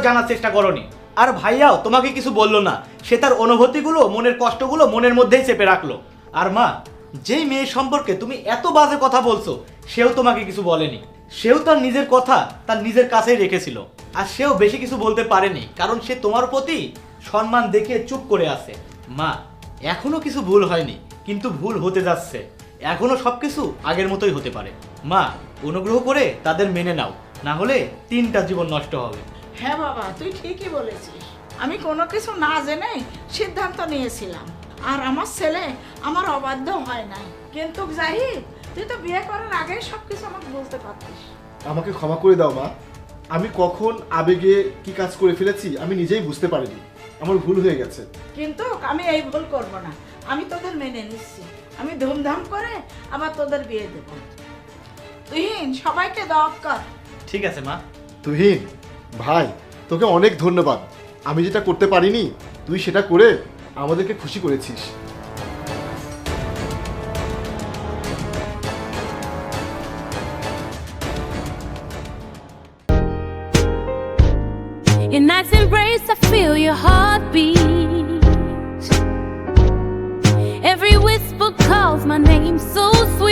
জানার চেষ্টা করনি। আর ভাইয়াও তোমাকে কিছু বললো না, সে তার অনুভূতিগুলো, মনের কষ্টগুলো মনের মধ্যেই চেপে রাখলো। আর মা, যেই মেয়ে সম্পর্কে তুমি এত বাজে কথা বলছো, সেও তোমাকে কিছু বলেনি। সেও তার নিজের কথা তার নিজের কাছেই রেখেছিল। আর সেও বেশি কিছু বলতে পারেনি, কারণ সে তোমার প্রতি সম্মান দেখে চুপ করে আছে। মা, এখনো কিছু ভুল হয়নি, কিন্তু ভুল হতে যাচ্ছে। এখনো সবকিছু আগের মতোই হতে পারে। মা, অনুগ্রহ করে তাদের মেনে নাও, না হলে 3টা জীবন নষ্ট হবে। হ্যাঁ বাবা, তুই ঠিকই বলেছিস। আমি কোনো কিছু না জেনে সিদ্ধান্ত নিয়েছিলাম, আর আমার ছেলে আমার অবাধ্য হয় নাই। কিন্তু জাহিদ, তুই তো বিয়ে করার আগেই সবকিছু আমাকে বলতে পারতিস। আমাকে ক্ষমা করে দাও মা, আমি কখন আবেগে কি কাজ করে ফেলেছি আমি নিজেই বুঝতে পারিনি। আমার ভুল হয়ে গেছে। কিন্তু আমি এই ভুল করব না। আমি তোদের মেনে নিচ্ছি। আমি ধুমধাম করে আবার তোদের বিয়ে দেব। তুহিন, সবাইকে দাওয়াত কর। ঠিক আছে মা। তুহিন ভাই, তোকে অনেক ধন্যবাদ। আমি যেটা করতে পারিনি তুই সেটা করে আমাদেরকে খুশি করেছিস। In night's embrace, I feel your heartbeat. Every whisper calls my name so sweet.